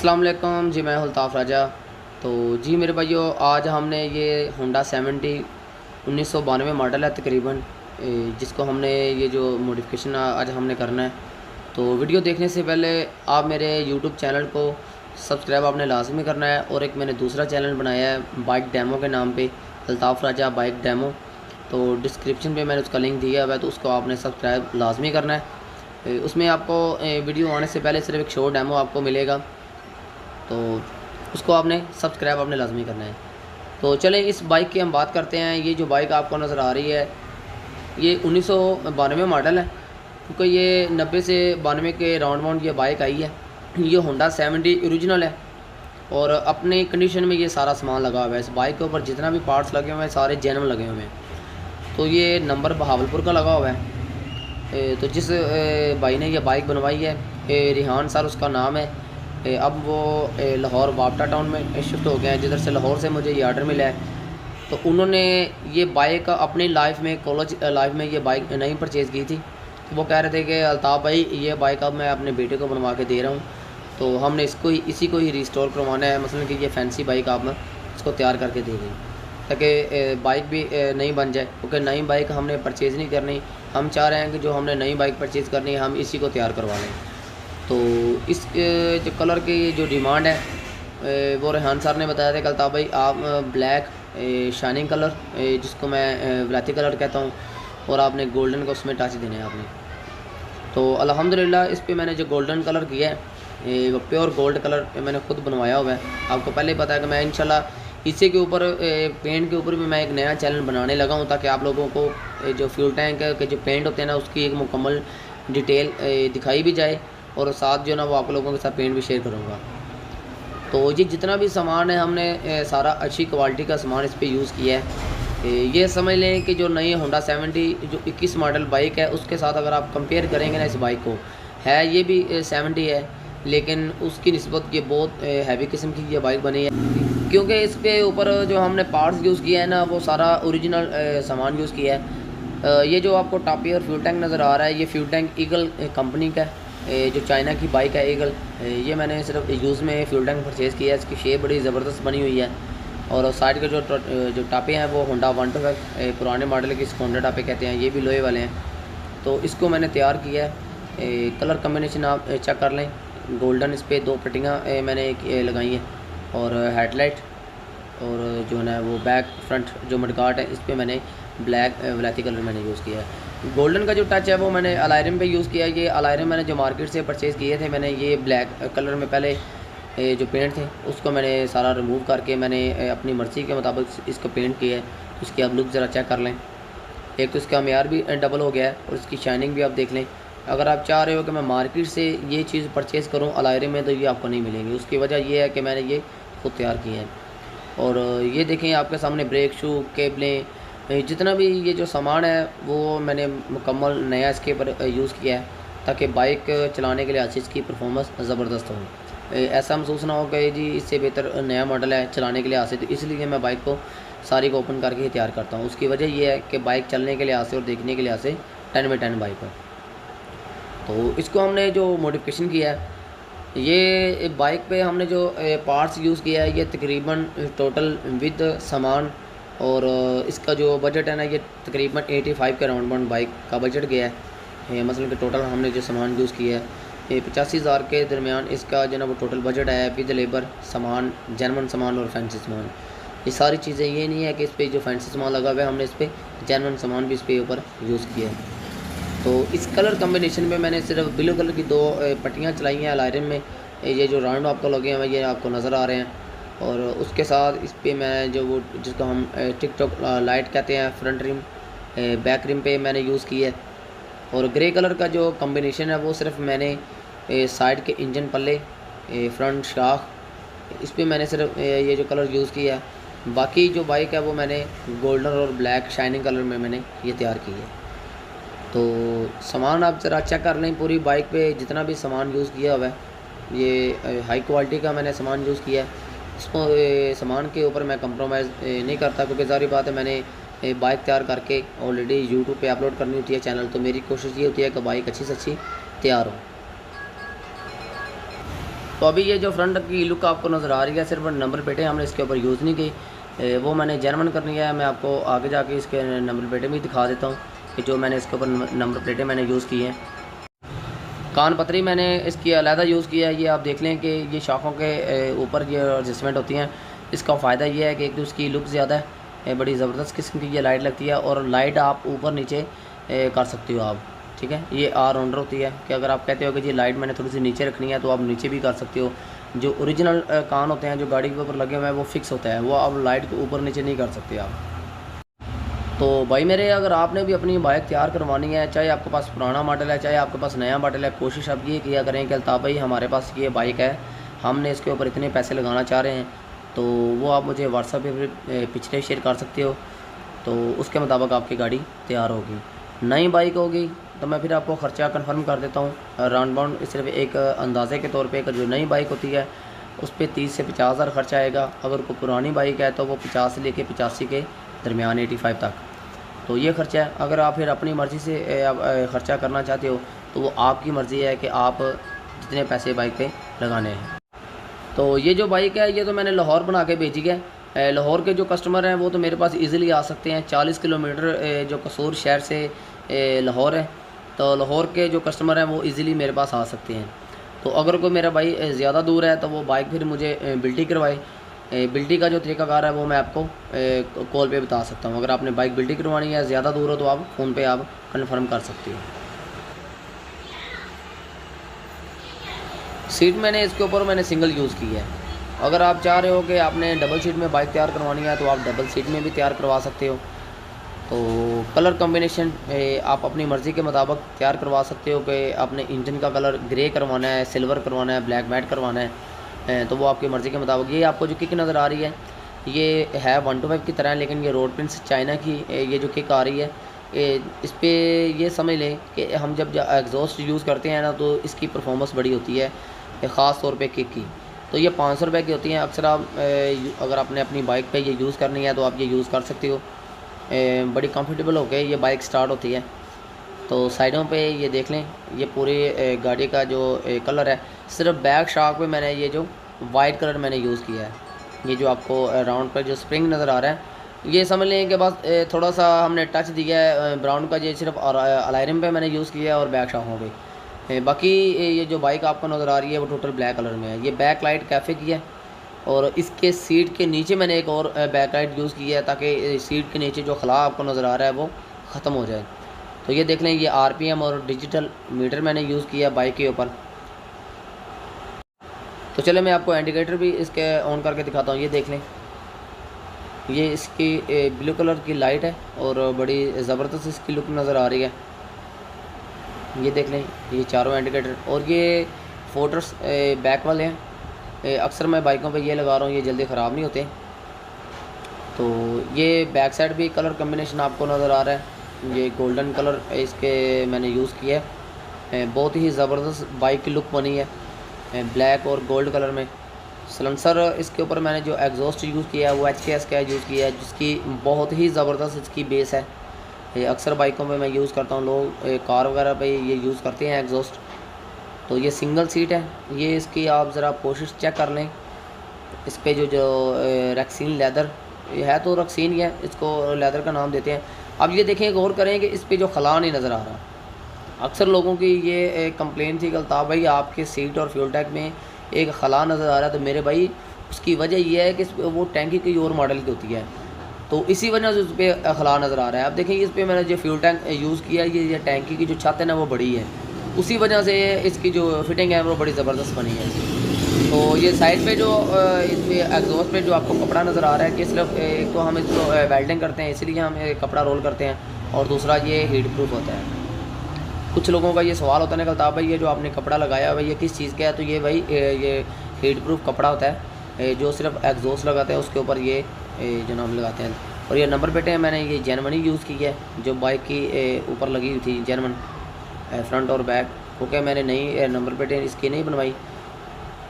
अस्सलाम वालेकुम जी, मैं अल्ताफ़ राजा। तो जी मेरे भाइयों, आज हमने ये होंडा 70 1992 मॉडल है तकरीबन, जिसको हमने ये जो मॉडिफिकेशन आज हमने करना है। तो वीडियो देखने से पहले आप मेरे यूट्यूब चैनल को सब्सक्राइब आपने लाजमी करना है, और एक मैंने दूसरा चैनल बनाया है बाइक डेमो के नाम पे, अल्ताफ़ राजा बाइक डेमो। तो डिस्क्रिप्शन पे मैंने उसका लिंक दिया हुआ है, तो उसको आपने सब्सक्राइब लाजमी करना है। उसमें आपको वीडियो आने से पहले सिर्फ एक शॉर्ट डेमो आपको मिलेगा, तो उसको आपने सब्सक्राइब आपने लाजमी करना है। तो चलें इस बाइक की हम बात करते हैं। ये जो बाइक आपको नज़र आ रही है ये 1992 मॉडल है, क्योंकि ये 90 से 92 के राउंड वाउंड ये बाइक आई है। ये होंडा 70 ओरिजिनल है, और अपनी कंडीशन में ये सारा सामान लगा हुआ है। इस बाइक के ऊपर जितना भी पार्ट्स लगे हुए हैं सारे जेन्युइन लगे हुए हैं। तो ये नंबर बहावलपुर का लगा हुआ है। तो जिस भाई ने ये बाइक बनवाई है, रिहान सर उसका नाम है। अब वो लाहौर वापटा टाउन में शिफ्ट हो गए हैं, जिधर से लाहौर से मुझे ये आर्डर मिला है। तो उन्होंने ये बाइक अपनी लाइफ में, कॉलेज लाइफ में ये बाइक नहीं परचेज़ की थी। तो वो कह रहे थे कि अल्ताफ़ भाई ये बाइक अब मैं अपने बेटे को बनवा के दे रहा हूँ, तो हमने इसी को ही रिस्टोर करवाना है। मसलन कि ये फैंसी बाइक आप इसको तैयार करके दे दें, ताकि बाइक भी नई बन जाए। क्योंकि नई बाइक हमने परचेज़ नहीं करनी, हम चाह रहे हैं कि जो हमने नई बाइक परचेज़ करनी है हम इसी को तैयार करवा लें। तो इस जो कलर की जो डिमांड है वो रेहान सर ने बताया था कि अल्ताफ़ भाई आप ब्लैक शाइनिंग कलर, जिसको मैं वलायती कलर कहता हूँ, और आपने गोल्डन का उसमें टच देना है आपने। तो अल्हम्दुलिल्लाह इस पे मैंने जो गोल्डन कलर किया है वो प्योर गोल्ड कलर मैंने खुद बनवाया हुआ है। आपको पहले ही पता है कि मैं इंशाल्लाह इसी के ऊपर पेंट के ऊपर भी मैं एक नया चैनल बनाने लगा हूँ, ताकि आप लोगों को जो फ्यूल टैंक के जो पेंट होते हैं ना उसकी एक मुकम्मल डिटेल दिखाई भी जाए, और साथ जो ना वो आप लोगों के साथ पेंट भी शेयर करूँगा। तो ये जितना भी सामान है हमने सारा अच्छी क्वालिटी का सामान इस पर यूज़ किया है। ये समझ लें कि जो नई होंडा 70 जो 21 मॉडल बाइक है उसके साथ अगर आप कंपेयर करेंगे ना, इस बाइक को है ये भी 70 है, लेकिन उसकी निस्बत ये बहुत हैवी किस्म की ये बाइक बनी है, क्योंकि इस पे ऊपर जो हमने पार्ट्स यूज़ किया है ना वो सारा ओरिजिनल सामान यूज़ किया है। ये जो आपको टापियर फ्यूल टैंक नज़र आ रहा है, ये फ्यूल टैंक ईगल कंपनी का है। जो चाइना की बाइक है ईगल, ये मैंने सिर्फ यूज़ में फ्यूल टैंक परचेज़ किया है। इसकी शेप बड़ी ज़बरदस्त बनी हुई है, और साइड के जो टापे हैं वो होंडा 125 पुराने मॉडल के इसको होंडा टापे कहते हैं, ये भी लोहे वाले हैं। तो इसको मैंने तैयार किया है। कलर कम्बिनेशन आप चेक कर लें। गोल्डन इस पर 2 पट्टियाँ मैंने लगाई हैं, और हेडलाइट, और जो है ना वो बैक फ्रंट जो मडगार्ड है इस पर मैंने ब्लैक वलायती कलर मैंने यूज़ किया है। गोल्डन का जो टच है वो मैंने अलायरम पे यूज़ किया है। ये अलायरम मैंने जो मार्केट से परचेज़ किए थे, मैंने ये ब्लैक कलर में पहले जो पेंट थे उसको मैंने सारा रिमूव करके मैंने अपनी मर्ज़ी के मुताबिक इसको पेंट किया है। इसकी आप लुक ज़रा चेक कर लें। एक तो इसका मेयार भी डबल हो गया है, और इसकी शाइनिंग भी आप देख लें। अगर आप चाह रहे हो कि मैं मार्केट से ये चीज़ परचेज़ करूँ अलायरम में, तो ये आपको नहीं मिलेंगी। उसकी वजह ये है कि मैंने ये खुद तैयार किए हैं। और ये देखें आपके सामने ब्रेक शू, केबलें, जितना भी ये जो सामान है वो मैंने मुकम्मल नया इसके ऊपर यूज़ किया है, ताकि बाइक चलाने के लिए अच्छी इसकी परफॉर्मेंस ज़बरदस्त हो। ऐसा महसूस ना हो कि जी इससे बेहतर नया मॉडल है चलाने के लिए आसे, तो इसलिए मैं बाइक को सारी को ओपन करके ही तैयार करता हूँ। उसकी वजह ये है कि बाइक चलने के लिए आसे और देखने के लिए आसे 10 में 10 बाइक है। तो इसको हमने जो मॉडिफिकेशन किया है, ये बाइक पे हमने जो पार्ट्स यूज़ किया है ये तकरीबन टोटल विद सामान, और इसका जो बजट है ना ये तकरीबन 85 के राउंड बाउंड बाइक का बजट गया है। मसलन कि टोटल हमने जो सामान यूज़ किया है ये 85,000 के दरमियान इसका जो ना वो टोटल बजट है, विद लेबर, सामान, जेन्युइन सामान और फैंसी सामान। ये सारी चीज़ें, ये नहीं है कि इस पर जो फैंसी सामान लगा हुआ है हमने इस पर जेन्युइन सामान भी इस पर ऊपर यूज़ किया है। तो इस कलर कम्बिनेशन में मैंने सिर्फ ब्लू कलर की 2 पट्टियाँ चलाई हैं अलायरम में। ये जो राउंड आपको लगे हैं ये आपको नज़र आ रहे हैं, और उसके साथ इस पे मैं जो वो जिसको हम टिकटॉक लाइट कहते हैं, फ्रंट रिम, बैक रिम पे मैंने यूज़ की है। और ग्रे कलर का जो कम्बिनेशन है वो सिर्फ मैंने साइड के इंजन पल्ले, फ्रंट शाख, इस पे मैंने सिर्फ ये जो कलर यूज़ किया है। बाकी जो बाइक है वो मैंने गोल्डन और ब्लैक शाइनिंग कलर में मैंने ये तैयार की है। तो सामान आप ज़रा चेक कर लें। पूरी बाइक पे जितना भी सामान यूज़ किया हुआ है ये हाई क्वालिटी का मैंने सामान यूज़ किया है। इसको सामान के ऊपर मैं कंप्रोमाइज़ नहीं करता, क्योंकि ज़ाहिर बात है मैंने बाइक तैयार करके ऑलरेडी यूट्यूब पे अपलोड करनी होती है चैनल, तो मेरी कोशिश ये होती है कि बाइक अच्छी से अच्छी तैयार हो। तो अभी ये जो फ्रंट की लुक आपको नज़र आ रही है, सिर्फ नंबर प्लेटें हमने इसके ऊपर यूज़ नहीं की, वो मैंने जेन्युइन करनी है। मैं आपको आगे जाके इसके नंबर प्लेटें भी दिखा देता हूँ कि जो मैंने इसके ऊपर नंबर प्लेटें मैंने यूज़ की हैं। कान पतरी मैंने इसकी अलहदा यूज़ किया है। ये आप देख लें कि ये शाखों के ऊपर ये एडजस्टमेंट होती हैं। इसका फ़ायदा ये है कि एक तो उसकी लुक ज़्यादा है, बड़ी ज़बरदस्त किस्म की ये लाइट लगती है, और लाइट आप ऊपर नीचे कर सकते हो आप, ठीक है। ये आर राउंडर होती है कि अगर आप कहते हो कि जी लाइट मैंने थोड़ी सी नीचे रखनी है तो आप नीचे भी कर सकते हो। जो ओरिजिनल कान होते हैं जो गाड़ी के ऊपर लगे हुए हैं वो फिक्स होता है, वो आप लाइट के ऊपर नीचे नहीं कर सकते आप। तो भाई मेरे, अगर आपने भी अपनी बाइक तैयार करवानी है, चाहे आपके पास पुराना मॉडल है चाहे आपके पास नया मॉडल है, कोशिश आप ये किया करें कि अल्ताफ़ भाई हमारे पास ये बाइक है, हमने इसके ऊपर इतने पैसे लगाना चाह रहे हैं, तो वो आप मुझे व्हाट्सएप पे पिक्चरें शेयर कर सकते हो, तो उसके मुताबिक आपकी गाड़ी तैयार होगी। नई बाइक होगी तो मैं फिर आपको ख़र्चा कंफर्म कर देता हूँ राउंड बाउंड, सिर्फ एक अंदाज़े के तौर पे। जो नई बाइक होती है उस पर 30 से 50 हज़ार खर्चा आएगा। अगर कोई पुरानी बाइक है तो वो 50 से लेके 85 के दरमियान 85 तक, तो ये ख़र्चा है। अगर आप फिर अपनी मर्ज़ी से ख़र्चा करना चाहते हो तो वो आपकी मर्ज़ी है कि आप जितने पैसे बाइक पे लगाने हैं। तो ये जो बाइक है ये तो मैंने लाहौर बना के भेजी है। लाहौर के जो कस्टमर हैं वो तो मेरे पास इजीली आ सकते हैं। 40 किलोमीटर जो कसूर शहर से लाहौर है, तो लाहौर के जो कस्टमर हैं वो इजीली मेरे पास आ सकते हैं। तो अगर कोई मेरा भाई ज़्यादा दूर है तो वो बाइक फिर मुझे बिल्टी करवाए। बिल्टी का जो तरीकाकार है वो मैं आपको कॉल पे बता सकता हूँ। अगर आपने बाइक बिल्टी करवानी है, ज़्यादा दूर हो, तो आप फ़ोन पे आप कंफर्म कर सकते हो। सीट मैंने इसके ऊपर मैंने सिंगल यूज़ की है। अगर आप चाह रहे हो कि आपने डबल सीट में बाइक तैयार करवानी है तो आप डबल सीट में भी तैयार करवा सकते हो। तो कलर कॉम्बिनेशन आप अपनी मर्ज़ी के मुताबिक तैयार करवा सकते हो कि आपने इंजन का कलर ग्रे करवाना है, सिल्वर करवाना है, ब्लैक मैट करवाना है, तो वो आपकी मर्ज़ी के मुताबिक। ये आपको जो किक नज़र आ रही है ये है 125 की तरह, लेकिन ये रोड प्रिंस चाइना की ये जो किक आ रही है, इस पर ये समझ लें कि हम जब एग्जॉस्ट यूज़ करते हैं ना तो इसकी परफॉर्मेंस बड़ी होती है, ख़ास तौर पे किक की। तो ये 500 रुपये की होती हैं। अक्सर आप अगर आपने अपनी बाइक पे ये यूज़ करनी है तो आप ये यूज़ कर सकते हो। बड़ी कंफर्टेबल होके ये बाइक स्टार्ट होती है। तो साइडों पे ये देख लें, ये पूरी गाड़ी का जो कलर है, सिर्फ बैक शाक पे मैंने ये जो वाइट कलर मैंने यूज़ किया है। ये जो आपको राउंड पर जो स्प्रिंग नज़र आ रहा है, ये समझ लें कि बस थोड़ा सा हमने टच दिया है ब्राउन का, ये सिर्फ अलायरम पे मैंने यूज़ किया है और बैक शाकों पे। बाकी ये जो बाइक आपको नज़र आ रही है वो टोटल ब्लैक कलर में है। ये बैक लाइट कैफ़े की है, और इसके सीट के नीचे मैंने एक और बैक लाइट यूज़ की है ताकि सीट के नीचे जो खला आपको नज़र आ रहा है वो ख़त्म हो जाए। तो ये देख लें, ये RPM और डिजिटल मीटर मैंने यूज़ किया बाइक के ऊपर। तो चले मैं आपको इंडिकेटर भी इसके ऑन करके दिखाता हूँ। ये देख लें, ये इसकी ब्लू कलर की लाइट है और बड़ी ज़बरदस्त इसकी लुक नज़र आ रही है। ये देख लें, ये चारों इंडिकेटर, और ये फोटर्स बैक वाले हैं। अक्सर मैं बाइकों पे ये लगा रहा हूँ, ये जल्दी ख़राब नहीं होते। तो ये बैक साइड भी कलर कम्बिनेशन आपको नज़र आ रहा है, ये गोल्डन कलर इसके मैंने यूज़ किया है। बहुत ही ज़बरदस्त बाइक की लुक बनी है ब्लैक और गोल्ड कलर में। सलेंसर इसके ऊपर मैंने जो एग्जॉस्ट यूज़ किया है वो HKS का यूज़ किया है, जिसकी बहुत ही ज़बरदस्त इसकी बेस है। ये अक्सर बाइकों में मैं यूज़ करता हूँ, लोग कार वगैरह पे ये यूज़ करते हैं एग्जॉस्ट। तो ये सिंगल सीट है। ये इसकी आप ज़रा कोशिश चेक कर लें, इस पर जो रैक्सीन लेदर, ये है तो रक्सीन ही है, इसको लेदर का नाम देते हैं। अब ये देखें, गौर करें कि इस पर जो खला नहीं नज़र आ रहा। अक्सर लोगों की ये कंप्लेन थी कि अल्ताफ़ भाई आपके सीट और फ्यूल टैंक में एक खला नज़र आ रहा है। तो मेरे भाई उसकी वजह यह है कि वो टैंकी की और मॉडल की होती है, तो इसी वजह से उस पर खला नज़र आ रहा है। अब देखें, इस पर मैंने जो फ्यूल टैंक यूज़ किया, ये टैंकी की जो छत है ना वो बड़ी है, उसी वजह से इसकी जो फिटिंग है वो बड़ी ज़बरदस्त बनी है। तो ये साइड पे जो इस पर एग्जॉस्ट पे जो आपको कपड़ा नज़र आ रहा है कि सिर्फ एक तो हम इसको वेल्डिंग करते हैं इसलिए हम कपड़ा रोल करते हैं, और दूसरा ये हीट प्रूफ होता है। कुछ लोगों का ये सवाल होता है कि अल्ताफ़ भाई ये जो आपने कपड़ा लगाया है ये किस चीज़ का है? तो ये भाई ये हीट प्रूफ कपड़ा होता है जो सिर्फ एग्जॉस्ट लगाते हैं उसके ऊपर ये जो नाम लगाते हैं। और ये नंबर प्लेटें मैंने ये जेन्युइन यूज़ की है, जो बाइक की ऊपर लगी हुई थी जेन्युइन फ्रंट और बैक, क्योंकि मैंने नई नंबर प्लेटें इसकी नहीं बनवाई।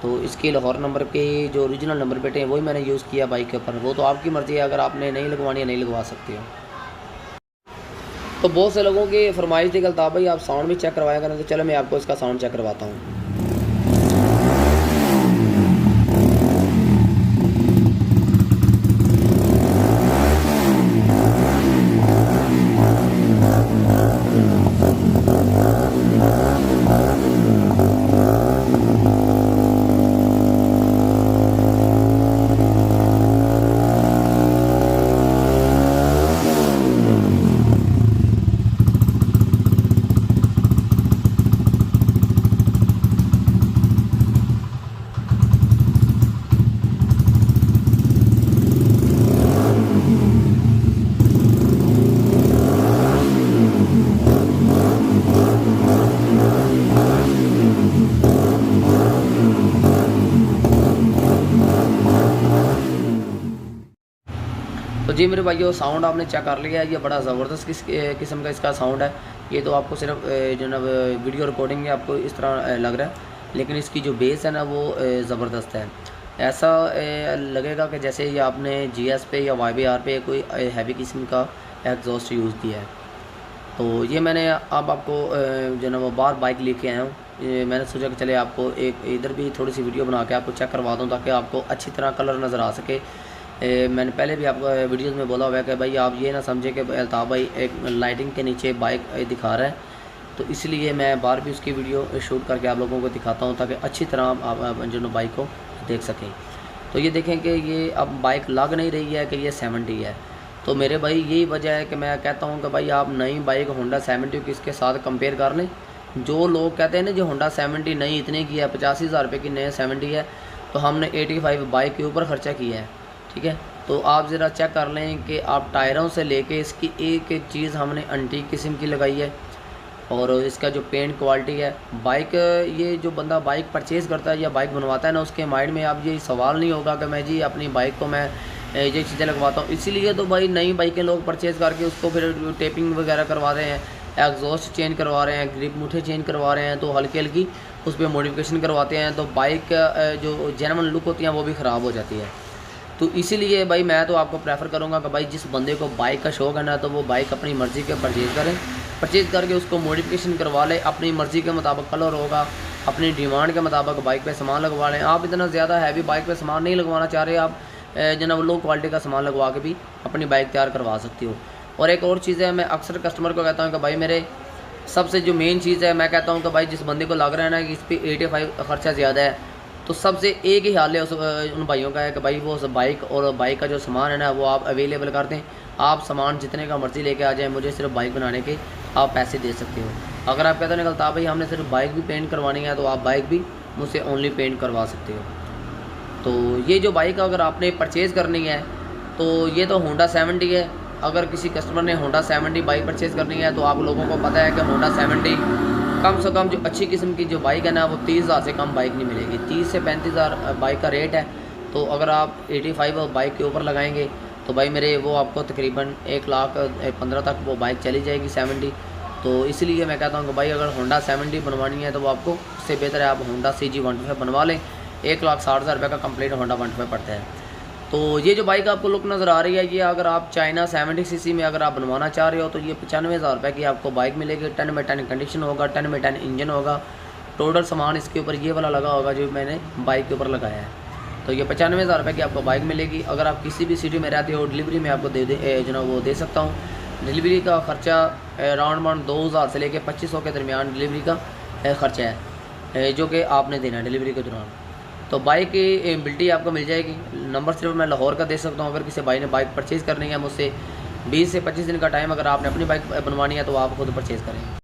तो इसकी लाहौर नंबर की जो ओरिजिनल नंबर प्लेटें हैं वही मैंने यूज़ किया बाइक के ऊपर। वो तो आपकी मर्ज़ी है, अगर आपने नहीं लगवानी है नहीं लगवा सकते हो। तो बहुत से लोगों की फरमाइश थी कि अल्ताफ़ भाई आप साउंड भी चेक करवाया करें, तो चलो मैं आपको इसका साउंड चेक करवाता हूँ। तो जी मेरे भाइयों, साउंड आपने चेक कर लिया है, ये बड़ा ज़बरदस्त किस्म का इसका साउंड है। ये तो आपको सिर्फ जो ना वीडियो रिकॉर्डिंग में आपको इस तरह लग रहा है, लेकिन इसकी जो बेस है ना वो ज़बरदस्त है। ऐसा लगेगा कि जैसे ये आपने GS पे या YBR पे कोई हैवी किस्म का एग्जॉस्ट यूज़ किया है। तो ये मैंने अब आपको जो ना वो बार बाइक लेके आया हूँ। मैंने सोचा कि चले आपको एक इधर भी थोड़ी सी वीडियो बना के आपको चेक करवा दूँ, ताकि आपको अच्छी तरह कलर नज़र आ सके। मैंने पहले भी आपको वीडियोस में बोला हुआ है कि भाई आप ये ना समझे कि अल्ताफ़ भाई एक लाइटिंग के नीचे बाइक दिखा रहा है, तो इसलिए मैं बार भी उसकी वीडियो शूट करके आप लोगों को दिखाता हूँ, ताकि अच्छी तरह आप जो ना बाइक को देख सकें। तो ये देखें कि ये अब बाइक लग नहीं रही है कि ये 70 है। तो मेरे भाई यही वजह है कि मैं कहता हूँ कि भाई आप नई बाइक होंडा 70 को इसके साथ कंपेयर कर लें। जो लोग कहते हैं ना जो होंडा 70 नई इतने की है, 85,000 रुपये की नई 70 है, तो हमने 85 बाइक के ऊपर ख़र्चा किया है। ठीक है, तो आप ज़रा चेक कर लें कि आप टायरों से लेके इसकी एक एक चीज़ हमने एंटीक किस्म की लगाई है, और इसका जो पेंट क्वालिटी है। बाइक ये जो बंदा बाइक परचेज़ करता है या बाइक बनवाता है ना, उसके माइंड में अब ये सवाल नहीं होगा कि मैं जी अपनी बाइक को मैं ये चीज़ें लगवाता हूँ। इसीलिए तो भाई नई बाइकें लोग परचेज़ करके उसको फिर टेपिंग वगैरह करवा रहे हैं, एग्जॉस्ट चेंज करवा रहे हैं, ग्रिप मुठे चेंज करवा रहे हैं, तो हल्की हल्की उस पर मॉडिफिकेशन करवाते हैं, तो बाइक जो जेन्युइन लुक होती है वो भी ख़राब हो जाती है। तो इसीलिए भाई मैं तो आपको प्रेफर करूँगा कि भाई जिस बंदे को बाइक का शौक़ है ना, तो वो बाइक अपनी मर्ज़ी के परचेज़ करें, परचेज़ करके उसको मॉडिफिकेशन करवा ले, अपनी मर्ज़ी के मुताबिक कलर होगा, अपनी डिमांड के मुताबिक बाइक पे सामान लगवा लें। आप इतना ज़्यादा हैवी बाइक पे सामान नहीं लगवाना चाह रहे, आप जनाब लो क्वालिटी का सामान लगवा के भी अपनी बाइक तैयार करवा सकती हो। और एक और चीज़ है, मैं अक्सर कस्टमर को कहता हूँ कि भाई मेरे सबसे जो मेन चीज़ है, मैं कहता हूँ कि भाई जिस बंदे को लग रहा है ना कि इस पर 85 ख़र्चा ज़्यादा है, तो सबसे एक ही हाल है उन भाइयों का है कि भाई वो बाइक और बाइक का जो सामान है ना वो आप अवेलेबल कर दें। आप सामान जितने का मर्ज़ी लेके आ जाएं, मुझे सिर्फ बाइक बनाने के आप पैसे दे सकते हो। अगर आप कहते हो निकलता भाई हमने सिर्फ बाइक भी पेंट करवानी है, तो आप बाइक भी मुझसे ओनली पेंट करवा सकते हो। तो ये जो बाइक अगर आपने परचेज़ करनी है, तो ये तो होंडा 70 है। अगर किसी कस्टमर ने होंडा 70 बाइक परचेज़ करनी है, तो आप लोगों को पता है कि होंडा 70 कम से कम जो अच्छी किस्म की जो बाइक है ना, वो 30,000 से कम बाइक नहीं मिलेगी। 30 से 35,000 बाइक का रेट है। तो अगर आप 85 बाइक के ऊपर लगाएंगे, तो भाई मेरे वो आपको तकरीबन 1,15,000 तक वो बाइक चली जाएगी 70। तो इसलिए मैं कहता हूँ कि भाई अगर होंडा 70 बनवानी है, तो वो आपको उससे बेहतर है आप होंडा CG 125 बनवा लें। 1,60,000 रुपये का कंप्लीट होंडा 125 पड़ता है। तो ये जो बाइक आपको लुक नज़र आ रही है, ये अगर आप चाइना 70 सीसी में अगर आप बनवाना चाह रहे हो, तो ये 95,000 रुपये की आपको बाइक मिलेगी। 10 में 10 कंडीशन होगा, 10 में 10 इंजन होगा। टोटल सामान इसके ऊपर ये वाला लगा होगा जो मैंने बाइक के ऊपर लगाया है। तो ये 95,000 रुपये की आपको बाइक मिलेगी। अगर आप किसी भी सिटी में रहते हो, डिलीवरी में आपको जो ना वो दे सकता हूँ। डिलीवरी का ख़र्चा अराउंड 2,000 से लेकर 2,500 के दरमियान डिलीवरी का ख़र्चा है, जो कि आपने देना है डिलीवरी के दौरान। तो बाइक की बिल्टी आपको मिल जाएगी। नंबर सिर्फ मैं लाहौर का दे सकता हूँ। अगर किसी भाई ने बाइक परचेज़ करनी है मुझसे, 20 से 25 दिन का टाइम अगर आपने अपनी बाइक बनवानी है, तो आप खुद परचेज़ करें।